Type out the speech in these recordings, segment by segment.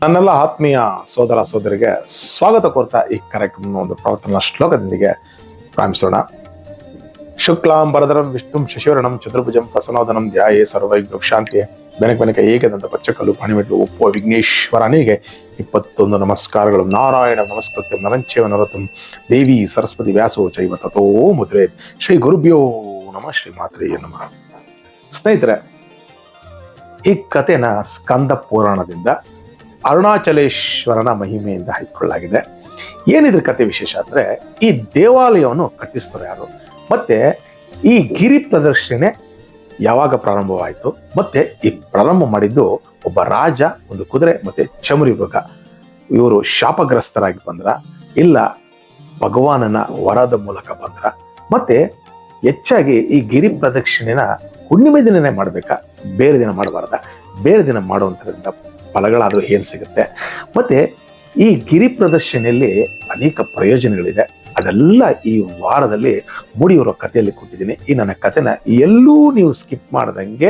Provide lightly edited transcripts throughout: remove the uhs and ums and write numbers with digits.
ನನ್ನೆಲ್ಲ ಆತ್ಮೀಯ ಸೋದರ ಸೋದರಿಗೆ ಸ್ವಾಗತ ಕೋರ್ತಾ ಈ ಕಾರ್ಯಕ್ರಮ ಒಂದು ಪ್ರವರ್ತನ ಶ್ಲೋಕದೊಂದಿಗೆ ಪ್ರಾರಂಭಿಸೋಣ. ಶುಕ್ಲಾಂಬರಧರಂ ವಿಷ್ಣುಂ ಶಶಿವರ್ಣಂ ಚತುರ್ಭುಜಂ ಪ್ರಸನ್ನೋದನಂ ಧ್ಯಾಯೇ ಸರ್ವೈಗ್ಶಾಂತಿಯೇ ಬೆನಕ ಏಕದಂತ ಪಚ್ಚಕಲ್ಲು ಪಣಿಮೆಟ್ಟು ಒಪ್ಪುವ ವಿಘ್ನೇಶ್ವರನಿಗೆ 21 ನಮಸ್ಕಾರಗಳು. ನಾರಾಯಣ ನಮಸ್ಕೃತ್ಯ ನರಂಚೇವ ನರತಂ ದೇವಿ ಸರಸ್ವತಿ ವ್ಯಾಸೋ ಚೈವ ತಥೋ ಮುದ್ರೆ. ಶ್ರೀ ಗುರುಭ್ಯೋ ನಮಃ. ಶ್ರೀ ಮಾತ್ರೇ ನಮಃ. ಸ್ನೇಹಿತರೆ, ಈ ಕಥೆನ ಸ್ಕಂದ ಪುರಾಣದಿಂದ ಅರುಣಾಚಲೇಶ್ವರನ ಮಹಿಮೆಯಿಂದ ಹೈಕೊಳ್ಳಲಾಗಿದೆ. ಏನಿದ್ರ ಕತೆ ವಿಶೇಷ ಅಂದ್ರೆ, ಈ ದೇವಾಲಯವನ್ನು ಕಟ್ಟಿಸ್ತಾರೆ ಯಾರು, ಮತ್ತೆ ಈ ಗಿರಿ ಪ್ರದಕ್ಷಿಣೆ ಯಾವಾಗ ಪ್ರಾರಂಭವಾಯಿತು, ಮತ್ತೆ ಈ ಪ್ರಾರಂಭ ಮಾಡಿದ್ದು ಒಬ್ಬ ರಾಜ, ಒಂದು ಕುದುರೆ ಮತ್ತೆ ಚಮರಿ ಮೃಗ. ಇವರು ಶಾಪಗ್ರಸ್ತರಾಗಿ ಬಂದ್ರ, ಇಲ್ಲ ಭಗವಾನನ ವರದ ಮೂಲಕ ಬಂದ್ರ, ಮತ್ತೆ ಹೆಚ್ಚಾಗಿ ಈ ಗಿರಿ ಪ್ರದಕ್ಷಿಣೆನ ಹುಣ್ಣಿಮೆ ದಿನನೇ ಮಾಡ್ಬೇಕಾ, ಬೇರೆ ದಿನ ಮಾಡಬಾರ್ದ, ಬೇರೆ ದಿನ ಮಾಡುವಂಥದ್ರಿಂದ ಫಲಗಳಾದ್ರೂ ಏನ್ ಸಿಗುತ್ತೆ. ಮತ್ತೆ ಈ ಗಿರಿ ಪ್ರದರ್ಶನೆಯಲ್ಲಿ ಅನೇಕ ಪ್ರಯೋಜನಗಳಿದೆ. ಅದೆಲ್ಲ ಈ ವಾರದಲ್ಲಿ ಮುಡಿಯುವ ಕಥೆಯಲ್ಲಿ ಕೊಟ್ಟಿದ್ದೀನಿ. ಈ ನನ್ನ ಕಥೆನ ಎಲ್ಲೂ ನೀವು ಸ್ಕಿಪ್ ಮಾಡ್ದಂಗೆ,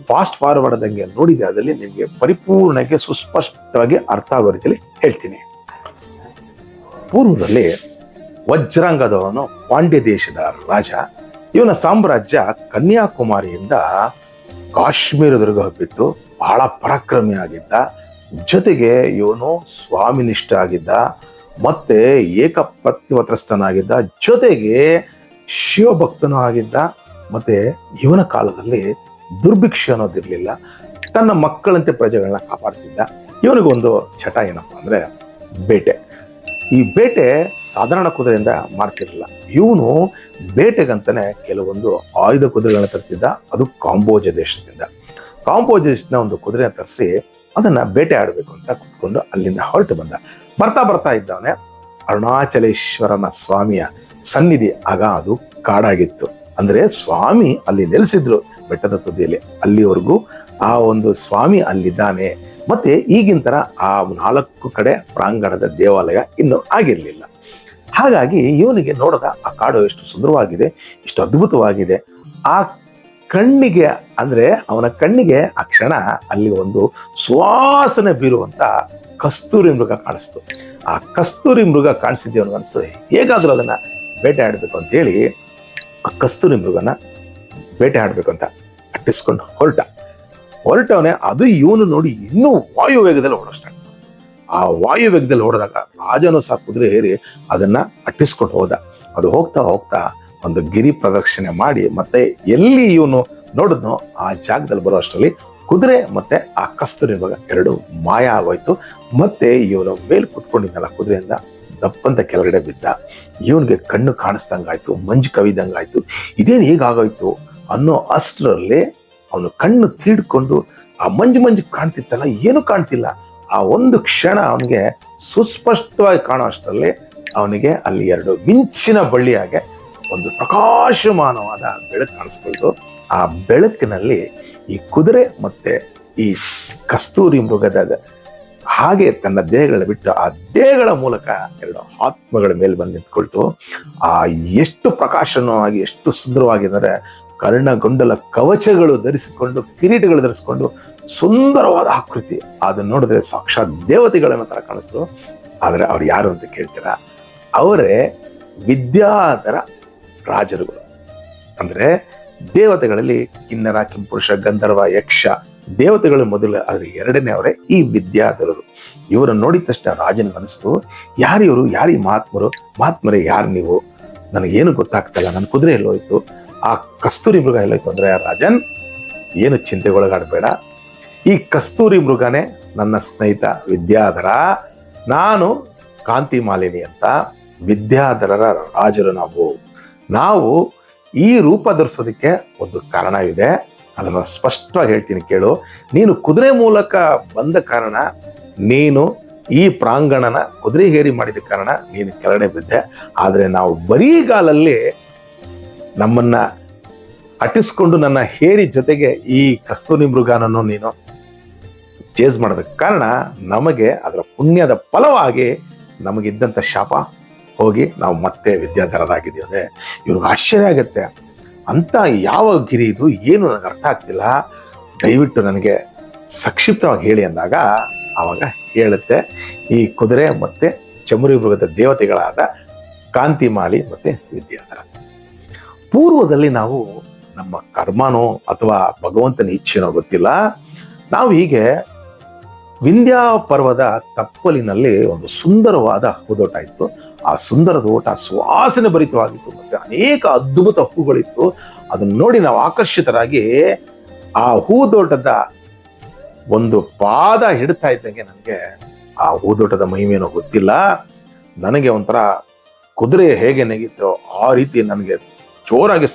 ಫಾಸ್ಟ್ ಫಾರ್ವರ್ಡ್ದಂಗೆ ನೋಡಿದೆ, ಅದರಲ್ಲಿ ನಿಮಗೆ ಪರಿಪೂರ್ಣಕ್ಕೆ ಸುಸ್ಪಷ್ಟವಾಗಿ ಅರ್ಥ ಆಗೋ ರೀತಿಯಲ್ಲಿ ಹೇಳ್ತೀನಿ. ಪೂರ್ವದಲ್ಲಿ ವಜ್ರಾಂಗದವನು ಪಾಂಡ್ಯ ದೇಶದ ರಾಜ. ಇವನ ಸಾಮ್ರಾಜ್ಯ ಕನ್ಯಾಕುಮಾರಿಯಿಂದ ಕಾಶ್ಮೀರದವರೆಗೂ ಹಬ್ಬಿತ್ತು. ಬಹಳ ಪರಾಕ್ರಮಿ ಆಗಿದ್ದ, ಜೊತೆಗೆ ಇವನು ಸ್ವಾಮಿನಿಷ್ಠ ಆಗಿದ್ದ, ಮತ್ತೆ ಏಕಪತ್ನಿವ್ರತಸ್ಥನಾಗಿದ್ದ, ಜೊತೆಗೆ ಶಿವಭಕ್ತನೂ ಆಗಿದ್ದ. ಮತ್ತೆ ಇವನ ಕಾಲದಲ್ಲಿ ದುರ್ಭಿಕ್ಷೆ ಅನ್ನೋದಿರ್ಲಿಲ್ಲ. ತನ್ನ ಮಕ್ಕಳಂತೆ ಪ್ರಜೆಗಳನ್ನ ಕಾಪಾಡ್ತಿದ್ದ. ಇವನಿಗೊಂದು ಚಟ ಏನಪ್ಪಾ ಅಂದ್ರೆ ಬೇಟೆ. ಈ ಬೇಟೆ ಸಾಧಾರಣ ಕುದುರೆಯಿಂದ ಮಾಡ್ತಿರ್ಲಿಲ್ಲ. ಇವನು ಬೇಟೆಗಂತಾನೆ ಕೆಲವೊಂದು ಆಯುಧ ಕುದುರೆಗಳನ್ನ ತರ್ತಿದ್ದ. ಅದು ಕಾಂಬೋಜ ದೇಶದಿಂದ. ಕಾಂಬೋಜ ದೇಶದ ಒಂದು ಕುದುರೆ ತರಿಸಿ ಅದನ್ನ ಬೇಟೆ ಆಡಬೇಕು ಅಂತ ಕುತ್ಕೊಂಡು ಅಲ್ಲಿಂದ ಹೊರಟು ಬಂದ. ಬರ್ತಾ ಇದ್ದವನೇ ಅರುಣಾಚಲೇಶ್ವರನ ಸ್ವಾಮಿಯ ಸನ್ನಿಧಿ. ಆಗ ಅದು ಕಾಡಾಗಿತ್ತು. ಅಂದ್ರೆ ಸ್ವಾಮಿ ಅಲ್ಲಿ ನೆಲೆಸಿದ್ರು ಬೆಟ್ಟದ ತುದಿಯಲ್ಲಿ. ಅಲ್ಲಿವರೆಗೂ ಆ ಒಂದು ಸ್ವಾಮಿ ಅಲ್ಲಿದ್ದಾನೆ. ಮತ್ತೆ ಈಗಿನ ತರ ಆ 4 ಕಡೆ ಪ್ರಾಂಗಣದ ದೇವಾಲಯ ಇನ್ನು ಆಗಿರ್ಲಿಲ್ಲ. ಹಾಗಾಗಿ ಇವನಿಗೆ ನೋಡದ ಆ ಕಾಡು ಎಷ್ಟು ಸುಂದರವಾಗಿದೆ, ಎಷ್ಟು ಅದ್ಭುತವಾಗಿದೆ. ಆ ಕಣ್ಣಿಗೆ ಅಂದ್ರೆ ಅವನ ಕಣ್ಣಿಗೆ ಆ ಕ್ಷಣ ಅಲ್ಲಿ ಒಂದು ಸುವಾಸನೆ ಬೀರುವಂತ ಕಸ್ತೂರಿ ಮೃಗ ಕಾಣಿಸ್ತು. ಆ ಕಸ್ತೂರಿ ಮೃಗ ಕಾಣಿಸಿದ್ದೇವನು ಅನ್ಸು, ಹೇಗಾದ್ರೂ ಅದನ್ನ ಬೇಟೆ ಆಡ್ಬೇಕು ಅಂತ ಹೇಳಿ ಆ ಕಸ್ತೂರಿ ಮೃಗನ ಬೇಟೆ ಆಡ್ಬೇಕು ಅಂತ ಅಟ್ಟಿಸ್ಕೊಂಡು ಹೊರಟವನೇ. ಅದು ಇವನು ನೋಡಿ ಇನ್ನೂ ವಾಯು ವೇಗದಲ್ಲಿ ಓಡೋಷ್ಟ. ಆ ವಾಯು ವೇಗದಲ್ಲಿ ಓಡಿದಾಗ ರಾಜನು ಸಹ ಕುದುರೆ ಏರಿ ಅದನ್ನ ಅಟ್ಟಿಸ್ಕೊಂಡು ಹೋದ. ಅದು ಹೋಗ್ತಾ ಒಂದು ಗಿರಿ ಪ್ರದಕ್ಷಿಣೆ ಮಾಡಿ ಮತ್ತೆ ಎಲ್ಲಿ ಇವನು ನೋಡಿದ್ನೋ ಆ ಜಾಗದಲ್ಲಿ ಬರೋ ಅಷ್ಟರಲ್ಲಿ ಕುದುರೆ ಮತ್ತೆ ಆ ಕಸ್ತೂರಿ ಮೃಗ ಎರಡು ಮಾಯ ಆಗೋಯ್ತು. ಮತ್ತೆ ಇವನು ಮೇಲೆ ಕುತ್ಕೊಂಡಿದ್ದಲ್ಲ ಕುದುರೆಯಿಂದ ದಪ್ಪಂತ ಕೆಳಗಡೆ ಬಿದ್ದ. ಇವನಿಗೆ ಕಣ್ಣು ಕಾಣಿಸ್ದಂಗಾಯ್ತು, ಮಂಜು ಕವಿದಂಗಾಯ್ತು. ಇದೇನು ಹೇಗಾಗೋಯ್ತು ಅನ್ನೋ ಅಷ್ಟರಲ್ಲಿ ಅವನು ಕಣ್ಣು ತೀಡ್ಕೊಂಡು ಆ ಮಂಜು ಕಾಣ್ತಿತ್ತಲ್ಲ, ಏನು ಕಾಣ್ತಿಲ್ಲ. ಆ ಒಂದು ಕ್ಷಣ ಅವನಿಗೆ ಸುಸ್ಪಷ್ಟವಾಗಿ ಕಾಣೋ ಅಷ್ಟರಲ್ಲಿ ಅವನಿಗೆ ಅಲ್ಲಿ 2 ಮಿಂಚಿನ ಬಳ್ಳಿಯಾಗೆ ಒಂದು ಪ್ರಕಾಶಮಾನವಾದ ಬೆಳಕು ಕಾಣಿಸ್ಕೊಳ್ತು. ಆ ಬೆಳಕಿನಲ್ಲಿ ಈ ಕುದುರೆ ಮತ್ತೆ ಈ ಕಸ್ತೂರಿ ಮೃಗದ ಹಾಗೆ ತನ್ನ ದೇಹಗಳ ಬಿಟ್ಟು ಆ ದೇಹಗಳ ಮೂಲಕ 2 ಆತ್ಮಗಳ ಮೇಲೆ ಬಂದು ನಿಂತ್ಕೊಳ್ತು. ಆ ಎಷ್ಟು ಪ್ರಕಾಶನವಾಗಿ, ಎಷ್ಟು ಸುಂದರವಾಗಿದ್ದಾರೆ. ಕರ್ಣಗೊಂಡಲ ಕವಚಗಳು ಧರಿಸಿಕೊಂಡು, ಕಿರೀಟಗಳು ಧರಿಸಿಕೊಂಡು, ಸುಂದರವಾದ ಆಕೃತಿ. ಅದನ್ನ ನೋಡಿದ್ರೆ ಸಾಕ್ಷಾತ್ ದೇವತೆಗಳನ್ನ ತರ ಕಾಣಿಸ್ತು. ಆದ್ರೆ ಅವ್ರು ಯಾರು ಅಂತ ಕೇಳ್ತೀರಾ? ಅವರೇ ವಿದ್ಯಾಧರ ರಾಜರುಗಳು. ಅಂದ್ರೆ ದೇವತೆಗಳಲ್ಲಿ ಕಿನ್ನರ, ಕಿಂಪುರುಷ, ಗಂಧರ್ವ, ಯಕ್ಷ ದೇವತೆಗಳು ಮೊದಲು, ಆದ್ರೆ 2ನೇ ಅವರೇ ಈ ವಿದ್ಯಾಧರರು. ಇವರನ್ನು ನೋಡಿದ ತಕ್ಷಣ ರಾಜನಿಗೆ ಅನಿಸ್ತು, ಯಾರಿವರು, ಯಾರಿ ಮಹಾತ್ಮರೇ ಯಾರು ನೀವು? ನನಗೇನು ಗೊತ್ತಾಗ್ತಲ್ಲ, ನನ್ನ ಕುದುರೆ ಎಲ್ಲೋಯ್ತು, ಆ ಕಸ್ತೂರಿ ಮೃಗ ಎಲ್ಲೋಯ್ತು ಅಂದ್ರೆ, ರಾಜನ್ ಏನು ಚಿಂತೆಗೊಳಗಾಡಬೇಡ, ಈ ಕಸ್ತೂರಿ ಮೃಗನೇ ನನ್ನ ಸ್ನೇಹಿತ ವಿದ್ಯಾಧರ. ನಾನು ಕಾಂತಿ ಮಾಲಿನಿ ಅಂತ, ವಿದ್ಯಾಧರರ ರಾಜರು ನಾವು ಈ ರೂಪ ಧರಿಸೋದಕ್ಕೆ ಒಂದು ಕಾರಣವಿದೆ. ಅದನ್ನು ಸ್ಪಷ್ಟವಾಗಿ ಹೇಳ್ತೀನಿ ಕೇಳು. ನೀನು ಕುದುರೆ ಮೂಲಕ ಬಂದ ಕಾರಣ, ನೀನು ಈ ಪ್ರಾಂಗಣನ ಕುದುರೆ ಹೇರಿ ಮಾಡಿದ ಕಾರಣ ನೀನು ಕೆಳಗಡೆ ಬಿದ್ದೆ. ಆದ್ರೆ ನಾವು ಬರೀಗಾಲಲ್ಲಿ ನಮ್ಮನ್ನ ಅಟ್ಟಿಸ್ಕೊಂಡು ನನ್ನ ಹೇರಿ ಜೊತೆಗೆ ಈ ಕಸ್ತೂರಿ ಮೃಗನನ್ನು ನೀನು ಚೇಸ್ ಮಾಡೋದಕ್ಕೆ ಕಾರಣ, ನಮಗೆ ಅದರ ಪುಣ್ಯದ ಫಲವಾಗಿ ನಮಗಿದ್ದಂಥ ಶಾಪ ಹೋಗಿ ನಾವು ಮತ್ತೆ ವಿದ್ಯಾಧರರಾಗಿದ್ದೀವಿ. ಇವ್ರಿಗೆ ಆಶ್ಚರ್ಯ ಆಗತ್ತೆ. ಅಂತ ಯಾವ ಗಿರಿ ಇದು, ಏನು ನನಗೆ ಅರ್ಥ ಆಗ್ತಿಲ್ಲ, ದಯವಿಟ್ಟು ನನಗೆ ಸಂಕ್ಷಿಪ್ತವಾಗಿ ಹೇಳಿ ಅಂದಾಗ ಆವಾಗ ಹೇಳುತ್ತೆ ಈ ಕುದುರೆ ಮತ್ತೆ ಚಮರಿ ಮೃಗದ ದೇವತೆಗಳಾದ ಕಾಂತಿಮಾಲಿ ಮತ್ತೆ ವಿದ್ಯಾಧರ. ಪೂರ್ವದಲ್ಲಿ ನಾವು ನಮ್ಮ ಕರ್ಮನೋ ಅಥವಾ ಭಗವಂತನ ಇಚ್ಛೆನೋ ಗೊತ್ತಿಲ್ಲ, ನಾವು ಹೀಗೆ ವಿಂಧ್ಯ ಪರ್ವದ ತಪ್ಪಲಿನಲ್ಲಿ ಒಂದು ಸುಂದರವಾದ ಹೂದೋಟ ಇತ್ತು. ಆ ಸುಂದರದ ಓಟ ಸುವಾಸನೆ ಭರಿತವಾಗಿತ್ತು, ಮತ್ತೆ ಅನೇಕ ಅದ್ಭುತ ಹೂಗಳಿತ್ತು. ಅದನ್ನ ನೋಡಿ ನಾವು ಆಕರ್ಷಿತರಾಗಿ ಆ ಹೂದೋಟದ ಒಂದು ಪಾದ ಹಿಡ್ತಾ ಇದ್ದಂಗೆ ನನಗೆ ಆ ಹೂದೋಟದ ಮಹಿಮೆನೋ ಗೊತ್ತಿಲ್ಲ, ನನಗೆ ಒಂಥರ ಕುದುರೆ ಹೇಗೆ ನೆಗಿತ್ತೋ ಆ ರೀತಿ ನನಗೆ ಜೋರಾಗಿ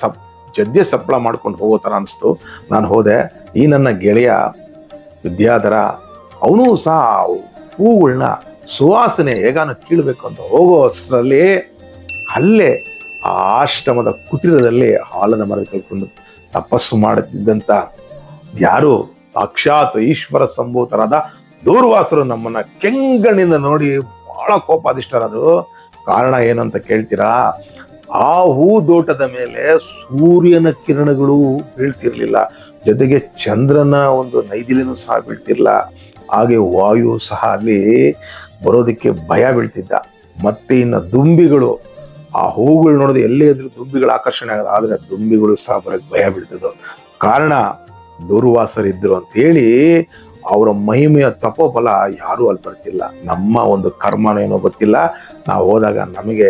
ಜದ್ದೆ ಸಪ್ಪಳ ಮಾಡ್ಕೊಂಡು ಹೋಗೋ ಥರ ಅನಿಸ್ತು. ನಾನು ಹೋದೆ. ಈ ನನ್ನ ಗೆಳೆಯ ವಿದ್ಯಾಧರ ಅವನು ಸಹ ಹೂಗಳನ್ನ ಸುವಾಸನೆ ಹೇಗಾನು ಕೀಳ್ಬೇಕು ಅಂತ ಹೋಗೋ ಅಷ್ಟರಲ್ಲಿ ಅಲ್ಲೇ ಆ ಆಶ್ರಮದ ಕುಟೀರದಲ್ಲಿ ಆಲದ ಮರ ಕಲ್ಕೊಂಡು ತಪಸ್ಸು ಮಾಡುತ್ತಿದ್ದಂಥ ಯಾರು ಸಾಕ್ಷಾತ್ ಈಶ್ವರ ಸಂಭೂತರಾದ ದೂರ್ವಾಸರು ನಮ್ಮನ್ನ ಕೆಂಗಣ್ಣಿಂದ ನೋಡಿ ಬಹಳ ಕೋಪಾದಿಷ್ಟರಾದ್ರು. ಕಾರಣ ಏನಂತ ಕೇಳ್ತೀರಾ? ಆ ಹೂದೋಟದ ಮೇಲೆ ಸೂರ್ಯನ ಕಿರಣಗಳು ಬೀಳ್ತಿರ್ಲಿಲ್ಲ, ಜೊತೆಗೆ ಚಂದ್ರನ ಒಂದು ನೈದಿಲಿನೂ ಸಹ ಬೀಳ್ತಿರ್ಲಿಲ್ಲ. ಹಾಗೆ ವಾಯು ಸಹ ಅಲ್ಲಿ ಬರೋದಕ್ಕೆ ಭಯ ಬೀಳ್ತಿದ್ದ. ಮತ್ತೆ ಇನ್ನು ದುಂಬಿಗಳು, ಆ ಹೂಗಳು ನೋಡಿದ್ರೆ ಎಲ್ಲೇ ಇದ್ರು ದುಂಬಿಗಳು ಆಕರ್ಷಣೆ ಆಗೋದು, ಆದ್ರೆ ದುಂಬಿಗಳು ಸಹ ಬರೋಕ್ಕೆ ಭಯ ಬೀಳ್ತಿದ್ದು. ಕಾರಣ ದೂರ್ವಾಸರಿದ್ರು ಅಂತ ಹೇಳಿ ಅವರ ಮಹಿಮೆಯ ತಪೋಫಲ ಯಾರೂ ಅಲ್ಲಿ ಬರ್ತಿಲ್ಲ. ನಮ್ಮ ಒಂದು ಕರ್ಮನೇನೋ ಗೊತ್ತಿಲ್ಲ, ನಾವು ಹೋದಾಗ ನಮಗೆ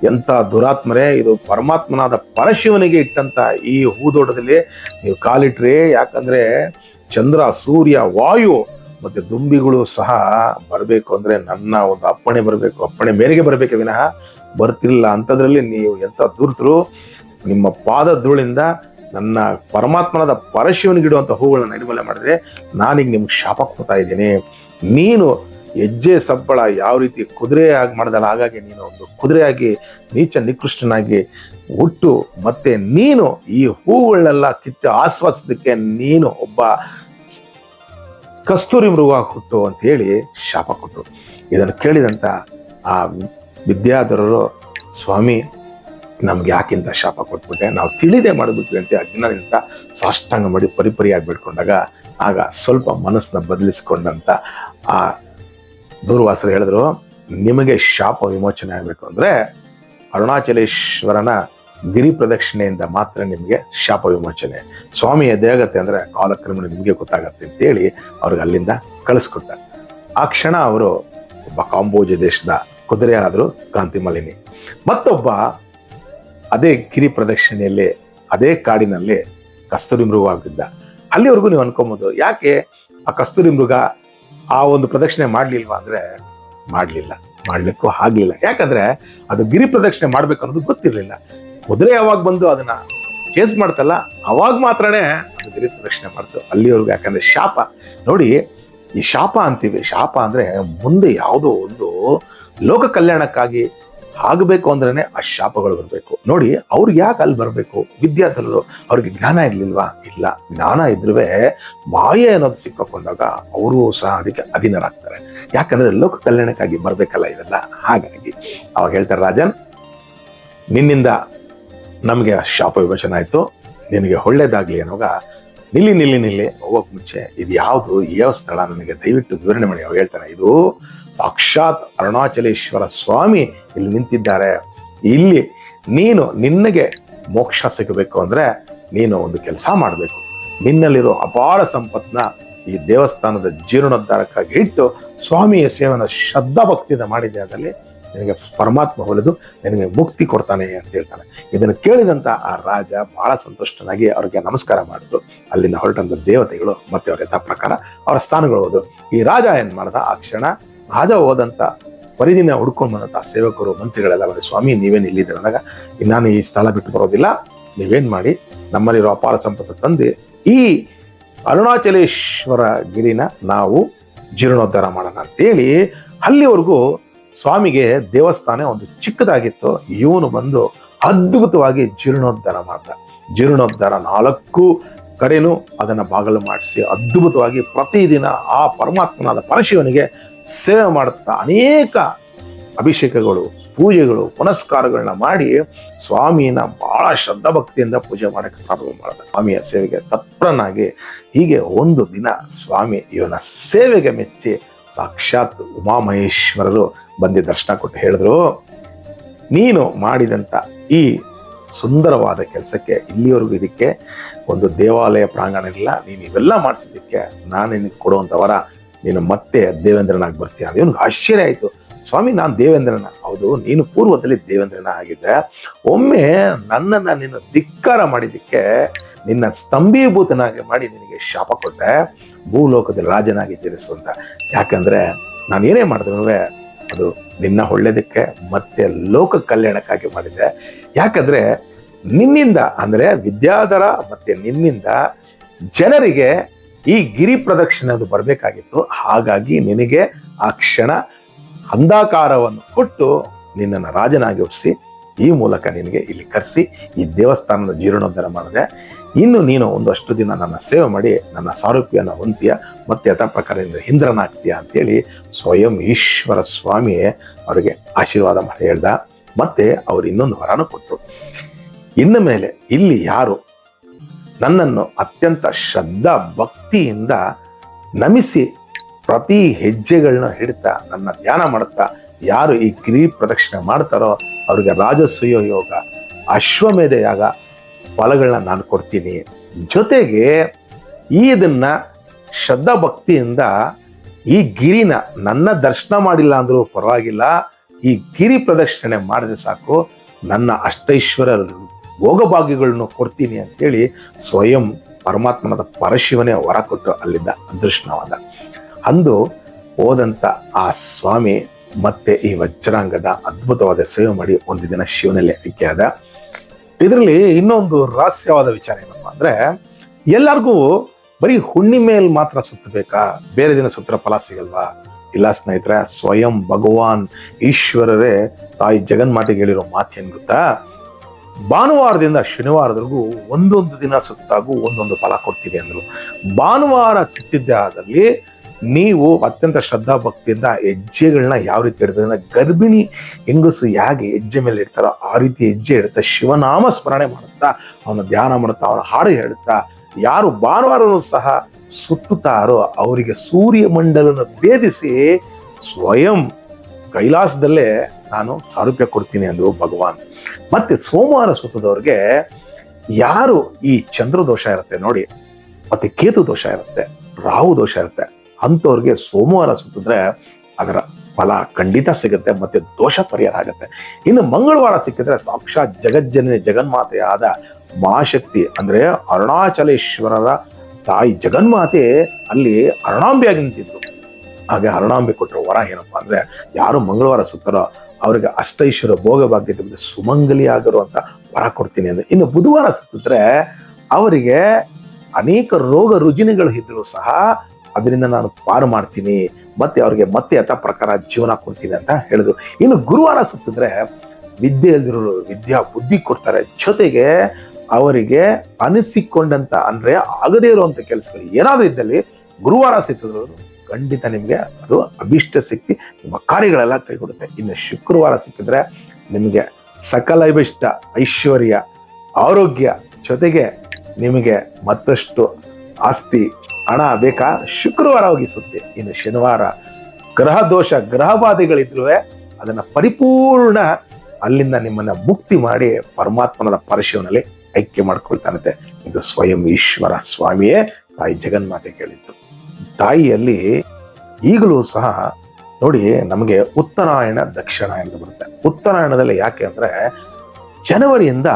ಎಂಥ ದುರಾತ್ಮರೇ, ಇದು ಪರಮಾತ್ಮನಾದ ಪರಶಿವನಿಗೆ ಇಟ್ಟಂತ ಈ ಹೂದೋಟದಲ್ಲಿ ನೀವು ಕಾಲಿಟ್ರಿ. ಯಾಕಂದ್ರೆ ಚಂದ್ರ, ಸೂರ್ಯ, ವಾಯು ಮತ್ತೆ ದುಂಬಿಗಳು ಸಹ ಬರಬೇಕು ಅಂದ್ರೆ ನನ್ನ ಒಂದು ಅಪ್ಪಣೆ ಬರಬೇಕು, ಅಪ್ಪಣೆ ಮೇರೆಗೆ ಬರಬೇಕೆ ವಿನಃ ಬರ್ತಿರ್ಲಿಲ್ಲ. ಅಂಥದ್ರಲ್ಲಿ ನೀವು ಎಂಥ ದುರ್ತರು, ನಿಮ್ಮ ಪಾದ ಧೂಳಿಂದ ನನ್ನ ಪರಮಾತ್ಮನಾದ ಪರಶಿವನಿಗಿಡುವಂಥ ಹೂಗಳನ್ನ ನಿರ್ಮೂಲನೆ ಮಾಡಿದ್ರೆ ನಾನೀಗ ನಿಮ್ಗೆ ಶಾಪ ಕೊಡ್ತಾ ಇದ್ದೀನಿ. ನೀನು ಹೆಜ್ಜೆ ಸಬ್ಬಳ ಯಾವ ರೀತಿ ಕುದುರೆಯಾಗಿ ಮಾಡಿದಲ್ಲ, ಹಾಗಾಗಿ ನೀನು ಒಂದು ಕುದುರೆಯಾಗಿ ನೀಚ ನಿಕೃಷ್ಟನಾಗಿ ಹುಟ್ಟು, ಮತ್ತೆ ನೀನು ಈ ಹೂಗಳನ್ನೆಲ್ಲ ಕಿತ್ತು ಆಸ್ವಾದಿಸೋದಕ್ಕೆ ನೀನು ಒಬ್ಬ ಕಸ್ತೂರಿ ಮೃಗವಾಗಿ ಹುಟ್ಟು ಅಂತ ಹೇಳಿ ಶಾಪ ಕೊಟ್ಟರು. ಇದನ್ನು ಕೇಳಿದಂಥ ಆ ವಿದ್ಯಾಧರರು, ಸ್ವಾಮಿ ನಮ್ಗೆ ಯಾಕಿಂತ ಶಾಪ ಕೊಟ್ಬಿಟ್ಟೆ, ನಾವು ತಿಳಿದೇ ಮಾಡಿಬಿಟ್ವಿ ಅಂತ ಅಜ್ಞಾನದಿಂದ ಸಾಷ್ಟಾಂಗ ಮಾಡಿ ಪರಿಪರಿಯಾಗಿ ಬಿಡ್ಕೊಂಡಾಗ ಆಗ ಸ್ವಲ್ಪ ಮನಸ್ಸನ್ನ ಬದಲಿಸ್ಕೊಂಡಂತ ಆ ದೂರ್ವಾಸರು ಹೇಳಿದ್ರು, ನಿಮಗೆ ಶಾಪ ವಿಮೋಚನೆ ಆಗಬೇಕು ಅಂದ್ರೆ ಅರುಣಾಚಲೇಶ್ವರನ ಗಿರಿ ಪ್ರದಕ್ಷಿಣೆಯಿಂದ ಮಾತ್ರ ನಿಮಗೆ ಶಾಪ ವಿಮೋಚನೆ. ಸ್ವಾಮಿ ಎದೇಗತ್ತೆ ಅಂದ್ರೆ ಕಾಲಕ್ರಮೇಣ ನಿಮಗೆ ಗೊತ್ತಾಗತ್ತೆ ಅಂತೇಳಿ ಅವ್ರಿಗೆ ಅಲ್ಲಿಂದ ಕಳಿಸ್ಕೊಟ್ಟ. ಆ ಕ್ಷಣ ಅವರು ಒಬ್ಬ ಕಾಂಬೋಜ ದೇಶದ ಕುದುರೆ ಆದ್ರು ಕಾಂತಿಮಾಲಿನಿ, ಮತ್ತೊಬ್ಬ ಅದೇ ಗಿರಿ ಪ್ರದಕ್ಷಿಣೆಯಲ್ಲಿ ಅದೇ ಕಾಡಿನಲ್ಲಿ ಕಸ್ತೂರಿ ಮೃಗವಾಗಿದ್ದ. ಅಲ್ಲಿವರೆಗೂ ನೀವು ಅನ್ಕೊಬೋದು, ಯಾಕೆ ಆ ಕಸ್ತೂರಿ ಮೃಗ ಆ ಒಂದು ಪ್ರದಕ್ಷಿಣೆ ಮಾಡ್ಲಿಲ್ವಾ ಅಂದ್ರೆ ಮಾಡ್ಲಿಕ್ಕೂ ಆಗ್ಲಿಲ್ಲ. ಯಾಕಂದ್ರೆ ಅದು ಗಿರಿ ಪ್ರದಕ್ಷಿಣೆ ಮಾಡ್ಬೇಕು ಅನ್ನೋದು ಗೊತ್ತಿರ್ಲಿಲ್ಲ. ಕುದುರೆ ಯಾವಾಗ ಬಂದು ಅದನ್ನ ಚೇಸ್ ಮಾಡ್ತಲ್ಲ ಅವಾಗ ಮಾತ್ರನೇ ಅದು ಗಿರಿ ಪ್ರದಕ್ಷಿಣೆ ಮಾಡ್ತು. ಅಲ್ಲಿವರೆಗೂ ಯಾಕಂದ್ರೆ ಶಾಪ ನೋಡಿ, ಈ ಶಾಪ ಅಂತೀವಿ, ಶಾಪ ಅಂದ್ರೆ ಮುಂದೆ ಯಾವುದೋ ಒಂದು ಲೋಕ ಕಲ್ಯಾಣಕ್ಕಾಗಿ ಆಗಬೇಕು ಅಂದ್ರೇನೆ ಆ ಶಾಪಗಳು ಬರಬೇಕು. ನೋಡಿ ಅವ್ರಿಗೆ ಯಾಕೆ ಅಲ್ಲಿ ಬರಬೇಕು? ವಿದ್ಯಾರ್ಥಿಗಳು ಅವ್ರಿಗೆ ಜ್ಞಾನ ಇರ್ಲಿಲ್ವಾ? ಇಲ್ಲ, ಜ್ಞಾನ ಇದ್ರೂ ಮಾಯೆ ಅನ್ನೋದು ಸಿಕ್ಕಾಕೊಂಡಾಗ ಅವರು ಸಹ ಅದಕ್ಕೆ ಅಧೀನರಾಗ್ತಾರೆ. ಯಾಕಂದ್ರೆ ಲೋಕ ಕಲ್ಯಾಣಕ್ಕಾಗಿ ಬರ್ಬೇಕಲ್ಲ ಇವೆಲ್ಲ. ಹಾಗಾಗಿ ಅವಾಗ ಹೇಳ್ತಾರೆ, ರಾಜನ್ ನಿನ್ನಿಂದ ನಮಗೆ ಶಾಪ ವಿಮೋಚನೆ ಆಯ್ತು, ನಿನಗೆ ಒಳ್ಳೇದಾಗ್ಲಿ ಅನ್ನೋವಾಗ ನಿಲ್ಲಿ ಹೋಗೋಕ್ ಮುಂಚೆ ಇದು ಯಾವುದು, ಯಾವ ಸ್ಥಳ ನನಗೆ ದಯವಿಟ್ಟು ವಿವರಣೆ ಮಾಡಿ. ಅವ್ರು ಹೇಳ್ತಾರೆ, ಇದು ಸಾಕ್ಷಾತ್ ಅರುಣಾಚಲೇಶ್ವರ ಸ್ವಾಮಿ ಇಲ್ಲಿ ನಿಂತಿದ್ದಾರೆ. ಇಲ್ಲಿ ನೀನು ನಿನಗೆ ಮೋಕ್ಷ ಸಿಗಬೇಕು ಅಂದ್ರೆ ನೀನು ಒಂದು ಕೆಲಸ ಮಾಡಬೇಕು. ನಿನ್ನಲ್ಲಿರೋ ಅಪಾರ ಸಂಪತ್ನ ಈ ದೇವಸ್ಥಾನದ ಜೀರ್ಣೋದ್ಧಾರಕ್ಕಾಗಿ ಇಟ್ಟು ಸ್ವಾಮಿಯ ಸೇವನ ಶ್ರದ್ಧಾ ಭಕ್ತಿಯಿಂದ ಮಾಡಿದೆ, ಅದರಲ್ಲಿ ನಿನಗೆ ಪರಮಾತ್ಮ ಹೊಲಿದು ನಿನಗೆ ಮುಕ್ತಿ ಕೊಡ್ತಾನೆ ಅಂತ ಹೇಳ್ತಾನೆ. ಇದನ್ನು ಕೇಳಿದಂತ ಆ ರಾಜ ಬಹಳ ಸಂತುಷ್ಟನಾಗಿ ಅವ್ರಿಗೆ ನಮಸ್ಕಾರ ಮಾಡಿದ್ರು. ಅಲ್ಲಿಂದ ಹೊರಟಂತ ದೇವತೆಗಳು ಮತ್ತೆ ಅವ್ರ ಯಥಾ ಪ್ರಕಾರ ಅವರ ಸ್ಥಾನಗಳು ಹೋದ್ರು. ಈ ರಾಜ ಏನ್ ಮಾಡ್ದ, ಆ ಕ್ಷಣ ರಾಜ ಹೋದಂತ ಪರಿದಿನ ಹುಡ್ಕೊಂಡು ಬಂದಂತ ಸೇವಕರು ಮಂತ್ರಿಗಳೆಲ್ಲ ಬರೀ, ಸ್ವಾಮಿ ನೀವೇನು ಇಲ್ಲಿದ್ದೀರ ಅಂದಾಗ, ನಾನು ಈ ಸ್ಥಳ ಬಿಟ್ಟು ಬರೋದಿಲ್ಲ, ನೀವೇನ್ ಮಾಡಿ ನಮ್ಮಲ್ಲಿರೋ ಅಪಾರ ಸಂಪತ್ತು ತಂದು ಈ ಅರುಣಾಚಲೇಶ್ವರ ಗಿರಿನ ನಾವು ಜೀರ್ಣೋದ್ಧಾರ ಮಾಡೋಣ ಅಂತೇಳಿ ಅಲ್ಲಿವರೆಗೂ ಸ್ವಾಮಿಗೆ ದೇವಸ್ಥಾನ ಒಂದು ಚಿಕ್ಕದಾಗಿತ್ತು. ಇವನು ಬಂದು ಅದ್ಭುತವಾಗಿ ಜೀರ್ಣೋದ್ಧಾರ ಮಾಡ್ದ. ಜೀರ್ಣೋದ್ಧಾರ 4 ಕಡೆನೂ ಅದನ್ನ ಬಾಗಲು ಮಾಡಿಸಿ ಅದ್ಭುತವಾಗಿ ಪ್ರತಿದಿನ ಆ ಪರಮಾತ್ಮನಾದ ಪರಶಿವನಿಗೆ ಸೇವೆ ಮಾಡುತ್ತಾ ಅನೇಕ ಅಭಿಷೇಕಗಳು, ಪೂಜೆಗಳು, ಪುನಸ್ಕಾರಗಳನ್ನ ಮಾಡಿ ಸ್ವಾಮಿನ ಬಹಳ ಶ್ರದ್ಧಾ ಭಕ್ತಿಯಿಂದ ಪೂಜೆ ಮಾಡಕ್ಕೆ ಪ್ರಾರಂಭ ಮಾಡಿದ. ಸ್ವಾಮಿಯ ಸೇವೆಗೆ ತತ್ಪರನಾಗಿ ಹೀಗೆ ಒಂದು ದಿನ ಸ್ವಾಮಿ ಇವನ ಸೇವೆಗೆ ಮೆಚ್ಚಿ ಸಾಕ್ಷಾತ್ ಉಮಾಮಹೇಶ್ವರರು ಬಂದು ದರ್ಶನ ಕೊಟ್ಟು ಹೇಳಿದ್ರು, ನೀನು ಮಾಡಿದಂಥ ಈ ಸುಂದರವಾದ ಕೆಲಸಕ್ಕೆ ಇಲ್ಲಿವರೆಗೂ ಇದಕ್ಕೆ ಒಂದು ದೇವಾಲಯ ಪ್ರಾಂಗಣ ಇಲ್ಲ, ನೀನು ಇವೆಲ್ಲ ಮಾಡಿಸಿದ್ದಕ್ಕೆ ನಾನು ನಿನಗೆ ಕೊಡುವಂಥ ವರ, ನೀನು ಮತ್ತೆ ದೇವೇಂದ್ರನಾಗಿ ಬರ್ತೀಯ. ಇವನಿಗೆ ಆಶ್ಚರ್ಯ ಆಯಿತು. ಸ್ವಾಮಿ, ನಾನು ದೇವೇಂದ್ರನ? ಹೌದು, ನೀನು ಪೂರ್ವದಲ್ಲಿ ದೇವೇಂದ್ರನ ಆಗಿದ್ದೆ. ಒಮ್ಮೆ ನನ್ನನ್ನು ನೀನು ಧಿಕ್ಕಾರ ಮಾಡಿದ್ದಕ್ಕೆ ನಿನ್ನ ಸ್ತಂಭೀಭೂತನಾಗಿ ಮಾಡಿ ನಿನಗೆ ಶಾಪ ಕೊಟ್ಟೆ, ಭೂಲೋಕದಲ್ಲಿ ರಾಜನಾಗಿ ಜನಿಸು ಅಂತ. ಯಾಕಂದ್ರೆ ನಾನು ಏನೇ ಮಾಡಿದ್ರು ಅದು ನಿನ್ನ ಒಳ್ಳೇದಕ್ಕೆ ಮತ್ತೆ ಲೋಕ ಕಲ್ಯಾಣಕ್ಕಾಗಿ ಮಾಡಿದ್ದೆ. ಯಾಕಂದ್ರೆ ನಿನ್ನಿಂದ ಅಂದ್ರೆ ವಿದ್ಯಾಧರ ಮತ್ತೆ ನಿನ್ನಿಂದ ಜನರಿಗೆ ಈ ಗಿರಿ ಪ್ರದಕ್ಷಿಣೆ ಅದು ಬರಬೇಕಾಗಿತ್ತು. ಹಾಗಾಗಿ ನಿನಗೆ ಆ ಕ್ಷಣ ಅಂಧಾಕಾರವನ್ನು ಕೊಟ್ಟು ನಿನ್ನನ್ನು ರಾಜನಾಗಿ ಒಪ್ಪಿಸಿ ಈ ಮೂಲಕ ನಿನಗೆ ಇಲ್ಲಿ ಕರೆಸಿ ಈ ದೇವಸ್ಥಾನದ ಜೀರ್ಣೋದ್ಧಾರ ಮಾಡಿದೆ. ಇನ್ನು ನೀನು ಒಂದಷ್ಟು ದಿನ ನನ್ನ ಸೇವೆ ಮಾಡಿ ನನ್ನ ಸಾರೂಪ್ಯನ ಹೊಂದ್ತೀಯ, ಮತ್ತೆ ಯಥಾ ಪ್ರಕಾರದಿಂದ ಇಂದ್ರನಾಗ್ತೀಯ ಅಂತೇಳಿ ಸ್ವಯಂ ಈಶ್ವರ ಸ್ವಾಮಿಯೇ ಅವರಿಗೆ ಆಶೀರ್ವಾದ ಮಾಡಿ ಹೇಳ್ದ. ಮತ್ತೆ ಅವ್ರು ಇನ್ನೊಂದು ವರನು ಕೊಟ್ಟರು. ಇನ್ನು ಮೇಲೆ ಇಲ್ಲಿ ಯಾರು ನನ್ನನ್ನು ಅತ್ಯಂತ ಶ್ರದ್ಧಾ ಭಕ್ತಿಯಿಂದ ನಮಿಸಿ ಪ್ರತಿ ಹೆಜ್ಜೆಗಳನ್ನ ಹಿಡ್ತಾ ನನ್ನ ಧ್ಯಾನ ಮಾಡುತ್ತಾ ಯಾರು ಈ ಗಿರಿ ಪ್ರದಕ್ಷಿಣೆ ಮಾಡ್ತಾರೋ ಅವ್ರಿಗೆ ರಾಜಸೂಯ ಯೋಗ, ಅಶ್ವಮೇಧ ಯಾಗ ಫಲಗಳನ್ನ ನಾನು ಕೊಡ್ತೀನಿ. ಜೊತೆಗೆ ಇದನ್ನ ಶ್ರದ್ಧಾ ಭಕ್ತಿಯಿಂದ ಈ ಗಿರಿನ ನನ್ನ ದರ್ಶನ ಮಾಡಿಲ್ಲ ಅಂದ್ರೂ ಪರವಾಗಿಲ್ಲ, ಈ ಗಿರಿ ಪ್ರದಕ್ಷಿಣೆ ಮಾಡಿದ್ರೆ ಸಾಕು, ನನ್ನ ಅಷ್ಟೈಶ್ವರ್ಯ ಭೋಗಭಾಗ್ಯಗಳನ್ನು ಕೊಡ್ತೀನಿ ಅಂತೇಳಿ ಸ್ವಯಂ ಪರಮಾತ್ಮನಾದ ಪರಶಿವನೇ ಹೊರ ಕೊಟ್ಟು ಅಲ್ಲಿದ್ದ ಅದೃಷ್ಟವಾದ. ಅಂದು ಹೋದಂಥ ಆ ಸ್ವಾಮಿ ಮತ್ತೆ ಈ ವಜ್ರಾಂಗದ ಅದ್ಭುತವಾದ ಸೇವೆ ಮಾಡಿ ಒಂದು ದಿನ ಶಿವನಲ್ಲಿ ಐಕ್ಯ ಆದ. ಇದರಲ್ಲಿ ಇನ್ನೊಂದು ರಹಸ್ಯವಾದ ವಿಚಾರ ಏನಪ್ಪ ಅಂದ್ರೆ, ಎಲ್ಲರಿಗೂ ಬರೀ ಹುಣ್ಣಿಮೆಯಲ್ಲಿ ಮಾತ್ರ ಸುತ್ತಬೇಕಾ, ಬೇರೆ ದಿನ ಸುತ್ತರ ಫಲ ಸಿಗಲ್ವಾ? ಇಲ್ಲ ಸ್ನೇಹಿತರೆ, ಸ್ವಯಂ ಭಗವಾನ್ ಈಶ್ವರರೇ ತಾಯಿ ಜಗನ್ಮಾತೆಗೆ ಹೇಳಿರೋ ಮಾತೇನು ಗೊತ್ತಾ? ಭಾನುವಾರದಿಂದ ಶನಿವಾರದವರೆಗೂ ಒಂದೊಂದು ದಿನ ಸುತ್ತಾಗೂ ಒಂದೊಂದು ಫಲ ಕೊಡ್ತೀವಿ ಅಂದ್ರು. ಭಾನುವಾರ ಸುತ್ತಿದ್ದೇ ಆದಲ್ಲಿ ನೀವು ಅತ್ಯಂತ ಶ್ರದ್ಧಾ ಭಕ್ತಿಯಿಂದ ಹೆಜ್ಜೆಗಳನ್ನ ಯಾವ ರೀತಿ ಇಡ್ತದೆ, ಗರ್ಭಿಣಿ ಹೆಂಗಸು ಹೇಗೆ ಹೆಜ್ಜೆ ಮೇಲೆ ಇಡ್ತಾರೋ ಆ ರೀತಿ ಹೆಜ್ಜೆ ಇಡುತ್ತಾ ಶಿವನಾಮ ಸ್ಮರಣೆ ಮಾಡುತ್ತಾ ಅವನ ಧ್ಯಾನ ಮಾಡುತ್ತಾ ಅವನ ಹಾಡು ಹೇಳುತ್ತಾ ಯಾರು ಭಾನುವಾರನೂ ಸಹ ಸುತ್ತುತ್ತಾರೋ ಅವರಿಗೆ ಸೂರ್ಯ ಮಂಡಲನ ಭೇದಿಸಿ ಸ್ವಯಂ ಕೈಲಾಸದಲ್ಲೇ ನಾನು ಸಾರೂಪ್ಯ ಕೊಡ್ತೀನಿ ಅಂದ್ರು ಭಗವಾನ್. ಮತ್ತೆ ಸೋಮವಾರ ಸುತ್ತದವ್ರಿಗೆ ಯಾರು ಈ ಚಂದ್ರ ದೋಷ ಇರುತ್ತೆ ನೋಡಿ, ಮತ್ತೆ ಕೇತು ದೋಷ ಇರುತ್ತೆ, ರಾಹು ದೋಷ ಇರುತ್ತೆ, ಅಂಥವ್ರಿಗೆ ಸೋಮವಾರ ಸುತ್ತಿದ್ರೆ ಅದರ ಫಲ ಖಂಡಿತ ಸಿಗುತ್ತೆ, ಮತ್ತೆ ದೋಷ ಪರಿಹಾರ ಆಗುತ್ತೆ. ಇನ್ನು ಮಂಗಳವಾರ ಸಿಕ್ಕಿದ್ರೆ ಸಾಕ್ಷಾತ್ ಜಗಜ್ಜನನಿ ಜಗನ್ಮಾತೆಯಾದ ಮಹಾಶಕ್ತಿ ಅಂದ್ರೆ ಅರುಣಾಚಲೇಶ್ವರರ ತಾಯಿ ಜಗನ್ಮಾತೆ ಅಲ್ಲಿ ಅರುಣಾಂಬೆಯಾಗಿ ನಿಂತಿದ್ರು. ಹಾಗೆ ಅರುಣಾಂಬೆ ಕೊಟ್ಟರು ವರ ಏನಪ್ಪಾ ಅಂದ್ರೆ, ಯಾರು ಮಂಗಳವಾರ ಸುತ್ತಾರೋ ಅವರಿಗೆ ಅಷ್ಟೈಶ್ವರ್ಯ ಭೋಗಭಾಗ್ಯ ತೆಗೆದು ಸುಮಂಗಲಿ ಆಗಿರುವಂತ ವರ ಕೊಡ್ತೀನಿ ಅಂದ್ರೆ. ಇನ್ನು ಬುಧವಾರ ಸುತ್ತಿದ್ರೆ ಅವರಿಗೆ ಅನೇಕ ರೋಗ ರುಜಿನಗಳು ಇದ್ರು ಸಹ ಅದರಿಂದ ನಾನು ಪಾರು ಮಾಡ್ತೀನಿ, ಮತ್ತೆ ಅವ್ರಿಗೆ ಮತ್ತೆ ಯಥಾ ಪ್ರಕಾರ ಜೀವನ ಕೊಡ್ತೀನಿ ಅಂತ ಹೇಳಿದ್ರು. ಇನ್ನು ಗುರುವಾರ ಸುತ್ತಿದ್ರೆ ವಿದ್ಯೆ ಇಲ್ದಿರೋರು ವಿದ್ಯಾ ಬುದ್ಧಿ ಕೊಡ್ತಾರೆ, ಜೊತೆಗೆ ಅವರಿಗೆ ಅನಿಸಿಕೊಂಡಂತ ಅಂದ್ರೆ ಆಗದೇ ಇರುವಂತ ಕೆಲಸಗಳು ಏನಾದ್ರೂ ಇದ್ದಲ್ಲಿ ಗುರುವಾರ ಸಿಕ್ಕಿದ್ರು ಖಂಡಿತ ನಿಮ್ಗೆ ಅದು ಅಭಿಷ್ಟ ಶಕ್ತಿ, ನಿಮ್ಮ ಕಾರ್ಯಗಳೆಲ್ಲ ಕೈಗೊಡುತ್ತೆ. ಇನ್ನು ಶುಕ್ರವಾರ ಸಿಕ್ಕಿದ್ರೆ ನಿಮಗೆ ಸಕಲ ಅಭಿಷ್ಟ ಐಶ್ವರ್ಯ ಆರೋಗ್ಯ ಜೊತೆಗೆ ನಿಮಗೆ ಮತ್ತಷ್ಟು ಆಸ್ತಿ ಹಣ ಬೇಕಾ, ಶುಕ್ರವಾರ ಹೋಗಿಸುತ್ತೆ. ಇನ್ನು ಶನಿವಾರ ಗ್ರಹ ದೋಷ ಗ್ರಹ ಬಾಧೆಗಳಿದ್ರು ಅದನ್ನ ಪರಿಪೂರ್ಣ ಅಲ್ಲಿಂದ ನಿಮ್ಮನ್ನ ಮುಕ್ತಿ ಮಾಡಿ ಪರಮಾತ್ಮನ ಪರಶಿವನಲ್ಲಿ ಐಕ್ಯ ಮಾಡ್ಕೊಳ್ತಾನಂತೆ. ಇದು ಸ್ವಯಂ ಈಶ್ವರ ಸ್ವಾಮಿಯೇ ತಾಯಿ ಜಗನ್ಮಾತೆ ಕೇಳಿತ್ತು. ತಾಯಿಯಲ್ಲಿ ಈಗಲೂ ಸಹ ನೋಡಿ ನಮಗೆ ಉತ್ತರಾಯಣ ದಕ್ಷಿಣಾಯಣ ಬರುತ್ತೆ. ಉತ್ತರಾಯಣದಲ್ಲಿ ಯಾಕೆ ಅಂದ್ರೆ ಜನವರಿಯಿಂದ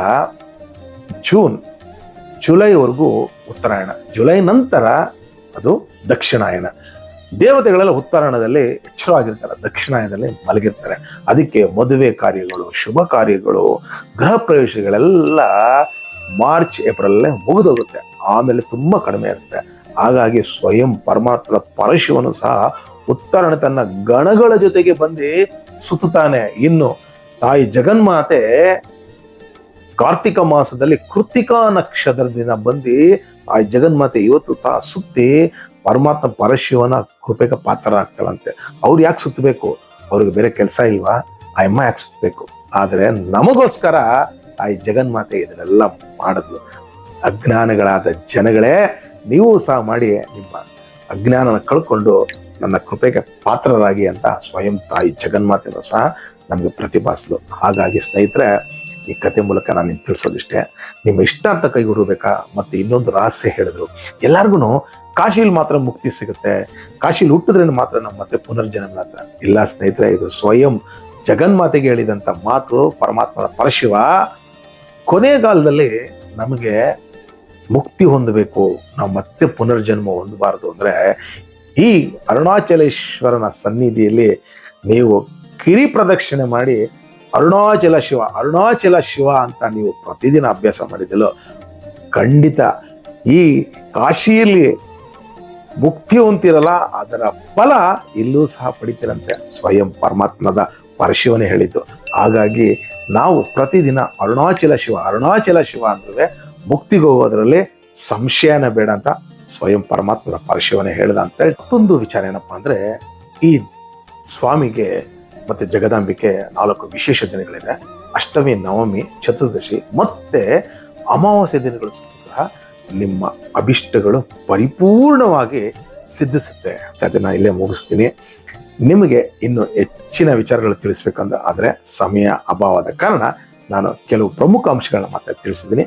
ಜುಲೈವರೆಗೂ ಉತ್ತರಾಯಣ, ಜುಲೈ ನಂತರ ಅದು ದಕ್ಷಿಣಾಯನ. ದೇವತೆಗಳೆಲ್ಲ ಉತ್ತರಾಯಣದಲ್ಲಿ ಎಚ್ಚರವಾಗಿರ್ತಾರೆ, ದಕ್ಷಿಣಾಯನದಲ್ಲಿ ಮಲಗಿರ್ತಾರೆ. ಅದಕ್ಕೆ ಮದುವೆ ಕಾರ್ಯಗಳು, ಶುಭ ಕಾರ್ಯಗಳು, ಗೃಹ ಪ್ರವೇಶಗಳೆಲ್ಲ ಮಾರ್ಚ್ ಏಪ್ರಿಲ್ ಮುಗಿದೋಗುತ್ತೆ, ಆಮೇಲೆ ತುಂಬಾ ಕಡಿಮೆ ಇರುತ್ತೆ. ಹಾಗಾಗಿ ಸ್ವಯಂ ಪರಮಾತ್ಮ ಪರಶಿವನು ಸಹ ಉತ್ತರಾಯಣ ತನ್ನ ಗಣಗಳ ಜೊತೆಗೆ ಬಂದು ಸುತ್ತಾನೆ. ಇನ್ನು ತಾಯಿ ಜಗನ್ಮಾತೆ ಕಾರ್ತಿಕ ಮಾಸದಲ್ಲಿ ಕೃತಿಕಾ ನಕ್ಷತ್ರದ ದಿನ ಬಂದು ಆ ಜಗನ್ಮಾತೆ ಇವತ್ತು ಸುತ್ತಿ ಪರಮಾತ್ಮ ಪರಶಿವನ ಕೃಪೆಗೆ ಪಾತ್ರ ಆಗ್ತಾಳಂತೆ. ಅವ್ರು ಯಾಕೆ ಸುತ್ತಬೇಕು? ಅವ್ರಿಗೆ ಬೇರೆ ಕೆಲಸ ಇಲ್ವಾ? ಆ ಅಮ್ಮ ಯಾಕೆ ಸುತ್ತಬೇಕು? ಆದ್ರೆ ನಮಗೋಸ್ಕರ ಆ ಜಗನ್ಮಾತೆ ಇದನ್ನೆಲ್ಲ ಮಾಡಿದ್ಲು. ಅಜ್ಞಾನಿಗಳಾದ ಜನಗಳೇ, ನೀವು ಸಹ ಮಾಡಿ ನಿಮ್ಮ ಅಜ್ಞಾನನ ಕಳ್ಕೊಂಡು ನನ್ನ ಕೃಪೆಗೆ ಪಾತ್ರರಾಗಿ ಅಂತ ಸ್ವಯಂ ತಾಯಿ ಜಗನ್ಮಾತೆನೂ ಸಹ ನಮಗೆ ಪ್ರತಿಪಾದಿಸಿದ್ರು. ಹಾಗಾಗಿ ಸ್ನೇಹಿತರೆ, ಈ ಕತೆ ಮೂಲಕ ನಾನು ನಿಮ್ಗೆ ತಿಳಿಸೋದಿಷ್ಟೇ. ನಿಮ್ಮ ಇಷ್ಟ ಅಂತ ಕೈಗೂಡಬೇಕಾ? ಮತ್ತೆ ಇನ್ನೊಂದು ರಹಸ್ಯ ಹೇಳಿದ್ರು, ಎಲ್ಲಾರ್ಗು ಕಾಶಿಲಿ ಮಾತ್ರ ಮುಕ್ತಿ ಸಿಗುತ್ತೆ, ಕಾಶಿಲಿ ಹುಟ್ಟಿದ್ರೆ ಮಾತ್ರ ನಮ್ಮ ಮತ್ತೆ ಪುನರ್ಜನ್ಮ ಅಂತ. ಇಲ್ಲ ಸ್ನೇಹಿತರೆ, ಇದು ಸ್ವಯಂ ಜಗನ್ಮಾತೆಗೆ ಹೇಳಿದಂಥ ಮಾತು. ಪರಮಾತ್ಮನ ಪರಶಿವ ಕೊನೆಗಾಲದಲ್ಲಿ ನಮಗೆ ಮುಕ್ತಿ ಹೊಂದಬೇಕು, ನಾವು ಮತ್ತೆ ಪುನರ್ಜನ್ಮ ಹೊಂದಬಾರದು ಅಂದರೆ ಈ ಅರುಣಾಚಲೇಶ್ವರನ ಸನ್ನಿಧಿಯಲ್ಲಿ ನೀವು ಕಿರಿ ಪ್ರದಕ್ಷಿಣೆ ಮಾಡಿ ಅರುಣಾಚಲ ಶಿವ ಅಂತ ನೀವು ಪ್ರತಿದಿನ ಅಭ್ಯಾಸ ಮಾಡಿದಲ್ಲೋ ಖಂಡಿತ ಈ ಕಾಶಿಯಲ್ಲಿ ಮುಕ್ತಿ ಹೊಂದಿರಲ್ಲ, ಅದರ ಫಲ ಇಲ್ಲೂ ಸಹ ಪಡಿತೀರಂತೆ ಸ್ವಯಂ ಪರಮಾತ್ಮದ ಪರಶಿವನೇ ಹೇಳಿದ್ದು. ಹಾಗಾಗಿ ನಾವು ಪ್ರತಿದಿನ ಅರುಣಾಚಲ ಶಿವ ಅಂದ್ರೆ ಮುಕ್ತಿಗೆ ಹೋಗೋದ್ರಲ್ಲಿ ಸಂಶಯನ ಬೇಡ ಅಂತ ಸ್ವಯಂ ಪರಮಾತ್ಮನ ಪರಶಿವನೇ ಹೇಳಿದ ಅಂತ ಹೇಳಿ. ಮತ್ತೊಂದು ವಿಚಾರ ಏನಪ್ಪಾ ಅಂದ್ರೆ, ಈ ಸ್ವಾಮಿಗೆ ಮತ್ತೆ ಜಗದಾಂಬಿಕೆ 4 ವಿಶೇಷ ದಿನಗಳಿದೆ. ಅಷ್ಟಮಿ, ನವಮಿ, ಚತುರ್ದಶಿ ಮತ್ತೆ ಅಮಾವಾಸ್ಯೆ ದಿನಗಳು ಸಹ ನಿಮ್ಮ ಅಭಿಷ್ಟಗಳು ಪರಿಪೂರ್ಣವಾಗಿ ಸಿದ್ಧಿಸುತ್ತೆ. ಅದನ್ನ ಇಲ್ಲೇ ಮುಗಿಸ್ತೀನಿ. ನಿಮಗೆ ಇನ್ನು ಹೆಚ್ಚಿನ ವಿಚಾರಗಳು ತಿಳಿಸ್ಬೇಕಂದ ಆದರೆ ಸಮಯ ಅಭಾವದ ಕಾರಣ ನಾನು ಕೆಲವು ಪ್ರಮುಖ ಅಂಶಗಳನ್ನ ಮತ್ತೆ ತಿಳಿಸಿದ್ದೀನಿ.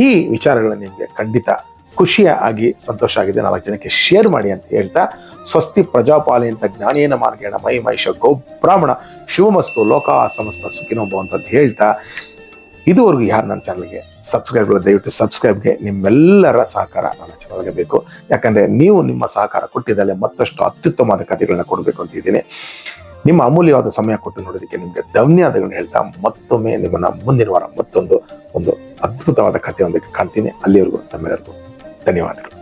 ಈ ವಿಚಾರಗಳನ್ನ ನಿಮಗೆ ಖಂಡಿತ ಖುಷಿಯಾಗಿ ಸಂತೋಷ ಆಗಿದೆ, 4 ಜನಕ್ಕೆ ಶೇರ್ ಮಾಡಿ ಅಂತ ಹೇಳ್ತಾ, ಸ್ವಸ್ತಿ ಪ್ರಜಾಪಾಲಿ ಅಂತ ಜ್ಞಾನೇನ ಮಾರ್ಗೇಣ ಮೈ ಮಹಿಷ ಗೋ ಬ್ರಾಹ್ಮಣ ಶಿವಮಸ್ತು ಲೋಕ ಸಮಸ್ತ ಸುಖಿನೋ ಭವಂತು ಅಂತ ಹೇಳ್ತಾ, ಇದುವರೆಗೂ ಯಾರು ನನ್ನ ಚಾನಲ್ಗೆ ದಯವಿಟ್ಟು ಸಬ್ಸ್ಕ್ರೈಬ್ಗೆ ನಿಮ್ಮೆಲ್ಲರ ಸಹಕಾರ ನನ್ನ ಚಾನಲ್ಗೆ ಬೇಕು. ಯಾಕಂದರೆ ನೀವು ನಿಮ್ಮ ಸಹಕಾರ ಕೊಟ್ಟಿದ್ದಲ್ಲೇ ಮತ್ತಷ್ಟು ಅತ್ಯುತ್ತಮವಾದ ಕಥೆಗಳನ್ನ ಕೊಡಬೇಕು ಅಂತಿದ್ದೀನಿ. ನಿಮ್ಮ ಅಮೂಲ್ಯವಾದ ಸಮಯ ಕೊಟ್ಟು ನೋಡೋದಕ್ಕೆ ನಿಮಗೆ ಧನ್ಯವಾದಗಳನ್ನ ಹೇಳ್ತಾ, ಮತ್ತೊಮ್ಮೆ ನಿಮ್ಮನ್ನ ಮುಂದಿನ ವಾರ ಒಂದು ಅದ್ಭುತವಾದ ಕಥೆಯೊಂದಕ್ಕೆ ಕಾಣ್ತೀನಿ. ಅಲ್ಲಿವರೆಗೂ ತಮ್ಮೆಲ್ಲರಿಗೂ ಧನ್ಯವಾದಗಳು.